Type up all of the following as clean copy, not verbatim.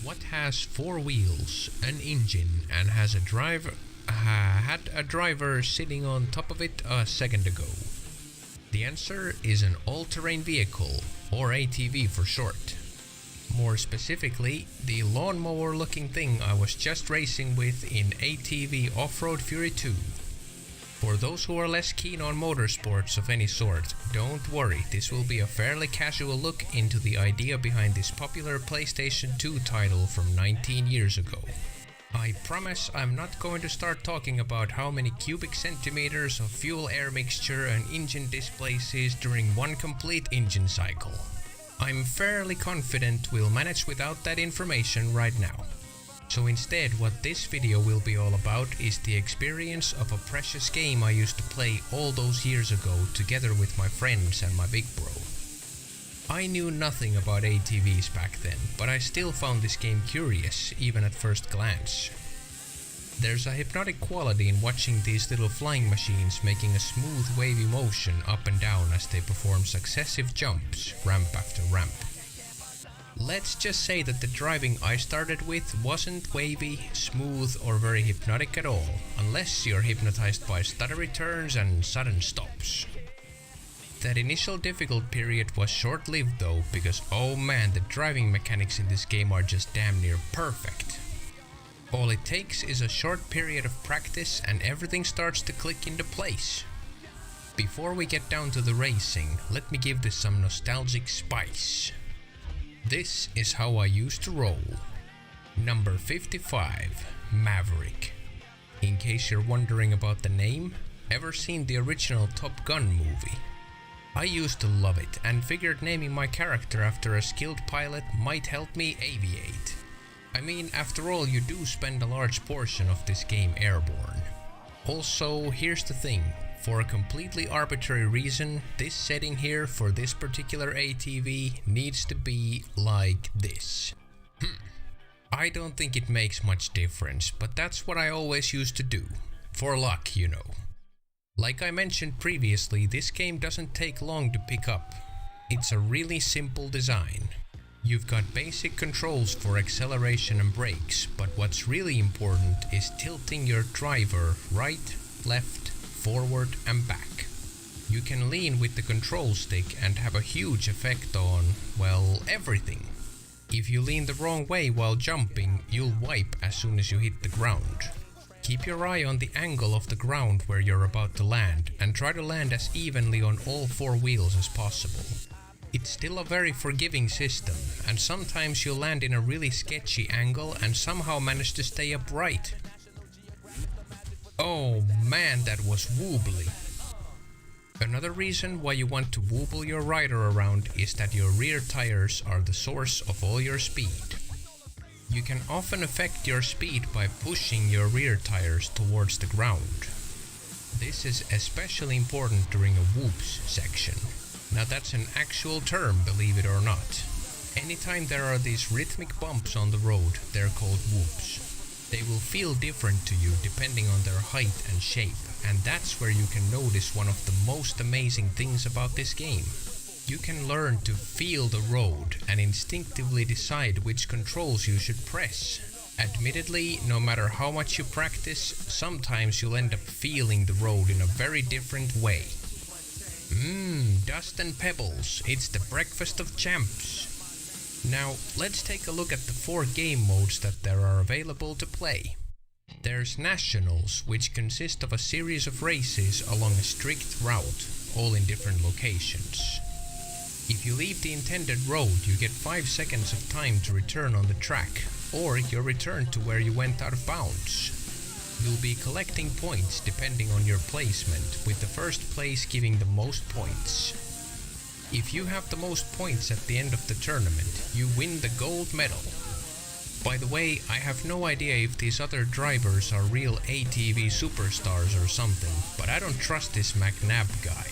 What has four wheels, an engine, and has a driver? Had a driver sitting on top of it a second ago? The answer is an all-terrain vehicle, or ATV for short. More specifically, the lawnmower-looking thing I was just racing with in ATV Off-Road Fury 2. For those who are less keen on motorsports of any sort, don't worry, this will be a fairly casual look into the idea behind this popular PlayStation 2 title from 19 years ago. I promise I'm not going to start talking about how many cubic centimeters of fuel-air mixture an engine displaces during one complete engine cycle. I'm fairly confident we'll manage without that information right now. So instead, what this video will be all about is the experience of a precious game I used to play all those years ago together with my friends and my big bro. I knew nothing about ATVs back then, but I still found this game curious, even at first glance. There's a hypnotic quality in watching these little flying machines making a smooth wavy motion up and down as they perform successive jumps, ramp after ramp. Let's just say that the driving I started with wasn't wavy, smooth, or very hypnotic at all, unless you're hypnotized by stuttery turns and sudden stops. That initial difficult period was short-lived though, because oh man, the driving mechanics in this game are just damn near perfect. All it takes is a short period of practice and everything starts to click into place. Before we get down to the racing, let me give this some nostalgic spice. This is how I used to roll. Number 55, Maverick. In case you're wondering about the name, ever seen the original Top Gun movie? I used to love it and figured naming my character after a skilled pilot might help me aviate. I mean, after all, you do spend a large portion of this game airborne. Also, here's the thing. For a completely arbitrary reason, this setting here for this particular ATV needs to be like this. I don't think it makes much difference, but that's what I always used to do. For luck, you know. Like I mentioned previously, this game doesn't take long to pick up. It's a really simple design. You've got basic controls for acceleration and brakes, but what's really important is tilting your driver right, left, forward and back. You can lean with the control stick and have a huge effect on, well, everything. If you lean the wrong way while jumping, you'll wipe as soon as you hit the ground. Keep your eye on the angle of the ground where you're about to land and try to land as evenly on all four wheels as possible. It's still a very forgiving system, and sometimes you'll land in a really sketchy angle and somehow manage to stay upright. Oh man, that was wobbly. Another reason why you want to wobble your rider around is that your rear tires are the source of all your speed. You can often affect your speed by pushing your rear tires towards the ground. This is especially important during a whoops section. Now that's an actual term, believe it or not. Anytime there are these rhythmic bumps on the road, they're called whoops. They will feel different to you depending on their height and shape, and that's where you can notice one of the most amazing things about this game. You can learn to feel the road and instinctively decide which controls you should press. Admittedly, no matter how much you practice, sometimes you'll end up feeling the road in a very different way. Dust and pebbles, it's the breakfast of champs. Now, let's take a look at the four game modes that there are available to play. There's Nationals, which consist of a series of races along a strict route, all in different locations. If you leave the intended road, you get 5 seconds of time to return on the track, or you're returned to where you went out of bounds. You'll be collecting points depending on your placement, with the first place giving the most points. If you have the most points at the end of the tournament, you win the gold medal. By the way, I have no idea if these other drivers are real ATV superstars or something, but I don't trust this McNabb guy.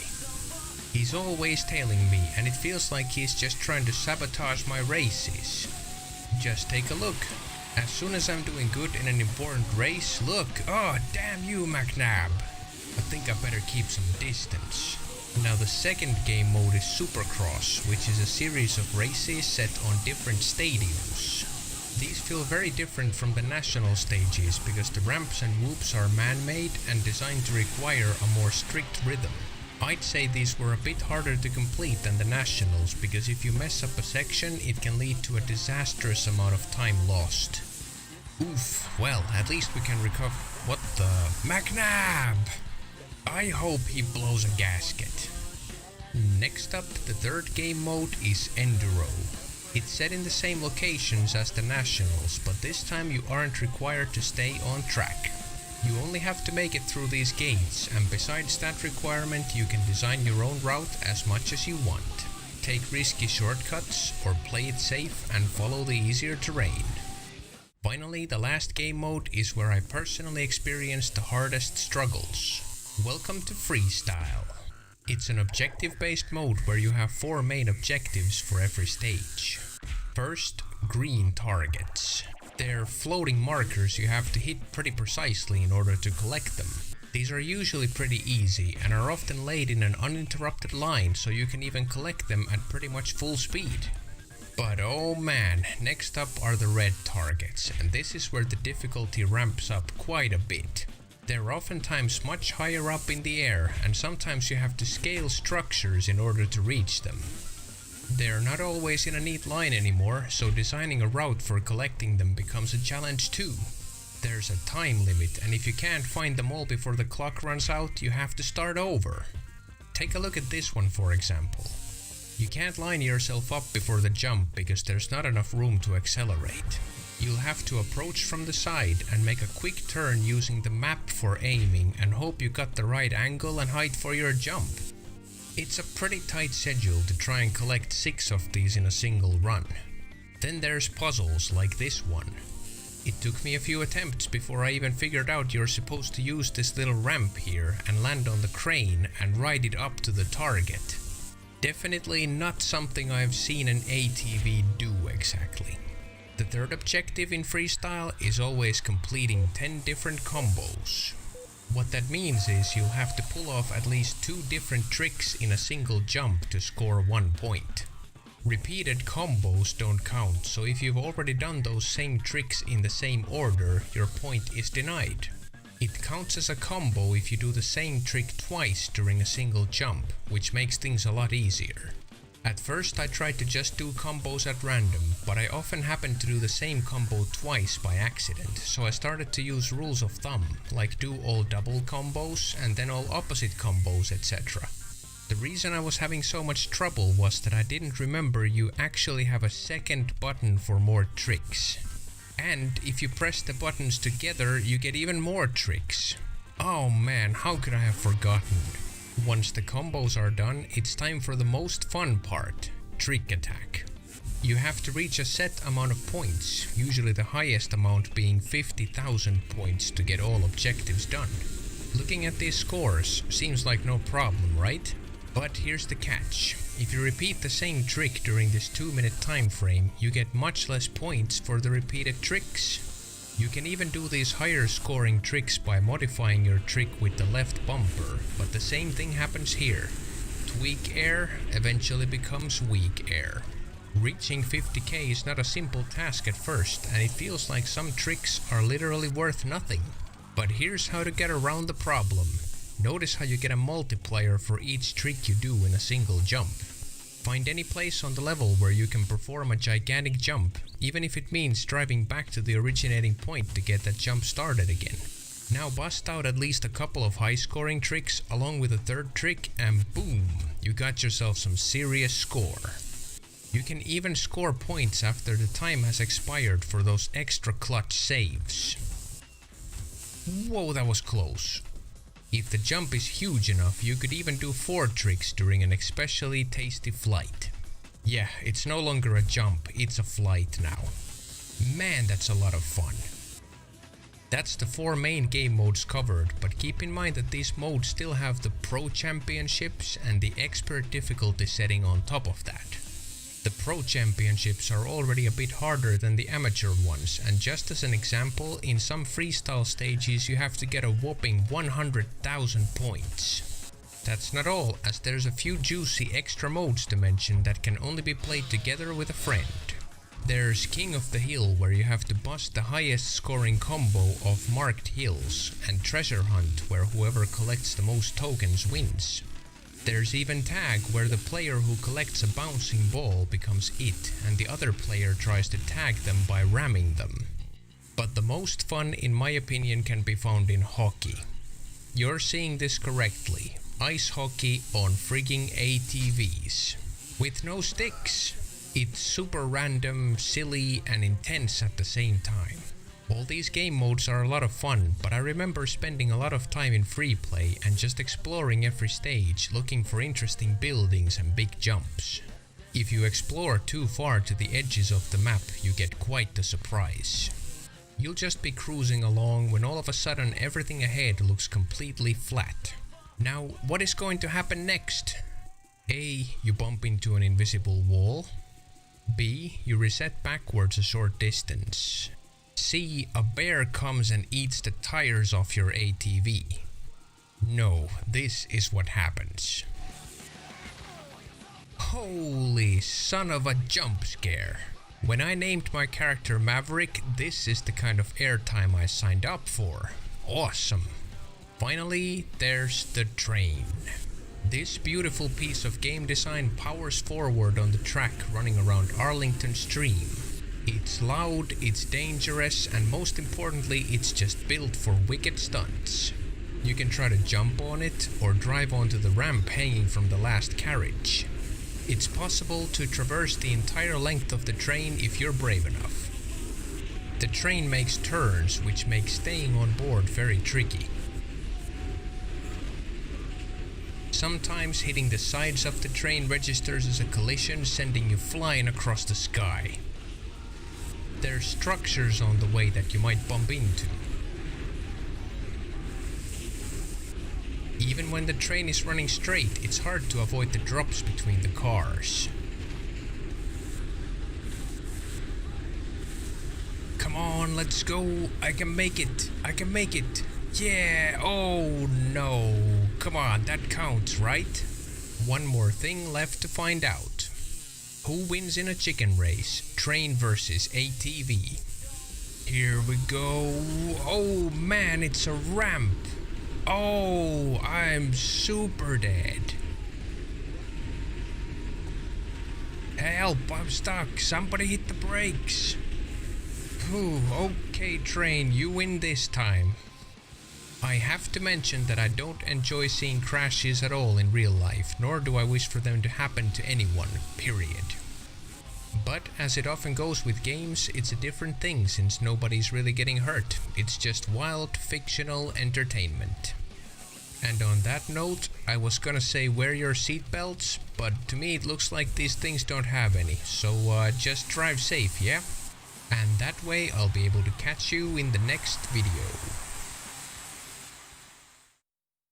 He's always tailing me, and it feels like he's just trying to sabotage my races. Just take a look. As soon as I'm doing good in an important race, look, oh damn you McNabb. I think I better keep some distance. Now the second game mode is Supercross, which is a series of races set on different stadiums. These feel very different from the national stages because the ramps and whoops are man-made and designed to require a more strict rhythm. I'd say these were a bit harder to complete than the nationals because if you mess up a section it can lead to a disastrous amount of time lost. Oof, well, at least we can recover. What the? McNabb! I hope he blows a gasket. Next up, the third game mode is Enduro. It's set in the same locations as the nationals, but this time you aren't required to stay on track. You only have to make it through these gates, and besides that requirement you can design your own route as much as you want. Take risky shortcuts, or play it safe and follow the easier terrain. Finally, the last game mode is where I personally experienced the hardest struggles. Welcome to Freestyle. It's an objective-based mode where you have 4 main objectives for every stage. First, green targets. They're floating markers you have to hit pretty precisely in order to collect them. These are usually pretty easy and are often laid in an uninterrupted line so you can even collect them at pretty much full speed. But oh man, next up are the red targets, and this is where the difficulty ramps up quite a bit. They're oftentimes much higher up in the air, and sometimes you have to scale structures in order to reach them. They're not always in a neat line anymore, so designing a route for collecting them becomes a challenge too. There's a time limit, and if you can't find them all before the clock runs out, you have to start over. Take a look at this one for example. You can't line yourself up before the jump because there's not enough room to accelerate. You'll have to approach from the side and make a quick turn using the map for aiming and hope you got the right angle and height for your jump. It's a pretty tight schedule to try and collect 6 of these in a single run. Then there's puzzles like this one. It took me a few attempts before I even figured out you're supposed to use this little ramp here and land on the crane and ride it up to the target. Definitely not something I've seen an ATV do exactly. The third objective in Freestyle is always completing 10 different combos. What that means is you'll have to pull off at least 2 different tricks in a single jump to score 1 point. Repeated combos don't count, so if you've already done those same tricks in the same order, your point is denied. It counts as a combo if you do the same trick twice during a single jump, which makes things a lot easier. At first I tried to just do combos at random, but I often happened to do the same combo twice by accident, so I started to use rules of thumb, like do all double combos and then all opposite combos, etc. The reason I was having so much trouble was that I didn't remember you actually have a second button for more tricks. And if you press the buttons together, you get even more tricks. Oh man, how could I have forgotten? Once the combos are done, it's time for the most fun part, trick attack. You have to reach a set amount of points, usually the highest amount being 50,000 points to get all objectives done. Looking at these scores, seems like no problem, right? But here's the catch. If you repeat the same trick during this 2-minute time frame, you get much less points for the repeated tricks. You can even do these higher scoring tricks by modifying your trick with the left bumper, but the same thing happens here. Tweak air eventually becomes weak air. Reaching 50k is not a simple task at first, and it feels like some tricks are literally worth nothing. But here's how to get around the problem. Notice how you get a multiplier for each trick you do in a single jump. Find any place on the level where you can perform a gigantic jump, even if it means driving back to the originating point to get that jump started again. Now bust out at least a couple of high scoring tricks along with a third trick and boom, you got yourself some serious score. You can even score points after the time has expired for those extra clutch saves. Whoa, that was close. If the jump is huge enough, you could even do 4 tricks during an especially tasty flight. Yeah, it's no longer a jump, it's a flight now. Man, that's a lot of fun. That's the 4 main game modes covered, but keep in mind that these modes still have the Pro Championships and the Expert difficulty setting on top of that. The Pro Championships are already a bit harder than the amateur ones, and just as an example, in some freestyle stages you have to get a whopping 100,000 points. That's not all, as there's a few juicy extra modes to mention that can only be played together with a friend. There's King of the Hill, where you have to bust the highest scoring combo of marked hills, and Treasure Hunt, where whoever collects the most tokens wins. There's even Tag, where the player who collects a bouncing ball becomes it, and the other player tries to tag them by ramming them. But the most fun, in my opinion, can be found in hockey. You're seeing this correctly. Ice hockey on frigging ATVs. With no sticks. It's super random, silly, and intense at the same time. All these game modes are a lot of fun, but I remember spending a lot of time in free play and just exploring every stage, looking for interesting buildings and big jumps. If you explore too far to the edges of the map, you get quite the surprise. You'll just be cruising along when all of a sudden everything ahead looks completely flat. Now, what is going to happen next? A. You bump into an invisible wall. B. You reset backwards a short distance. C. A bear comes and eats the tires off your ATV. No, this is what happens. Holy son of a jump scare. When I named my character Maverick, this is the kind of airtime I signed up for. Awesome. Finally, there's the train. This beautiful piece of game design powers forward on the track running around Arlington Stream. It's loud, it's dangerous, and most importantly, it's just built for wicked stunts. You can try to jump on it or drive onto the ramp hanging from the last carriage. It's possible to traverse the entire length of the train if you're brave enough. The train makes turns, which makes staying on board very tricky. Sometimes hitting the sides of the train registers as a collision, sending you flying across the sky. There's structures on the way that you might bump into. Even when the train is running straight, it's hard to avoid the drops between the cars. Come on, let's go. I can make it. I can make it. Yeah, oh no. Come on, that counts, right? One more thing left to find out. Who wins in a chicken race? Train versus ATV. Here we go. Oh man, it's a ramp. Oh, I'm super dead. Help, I'm stuck. Somebody hit the brakes. Whew, okay train, you win this time. I have to mention that I don't enjoy seeing crashes at all in real life, nor do I wish for them to happen to anyone, period. But as it often goes with games, it's a different thing since nobody's really getting hurt. It's just wild, fictional entertainment. And on that note, I was gonna say wear your seatbelts, but to me it looks like these things don't have any, so just drive safe, yeah? And that way I'll be able to catch you in the next video.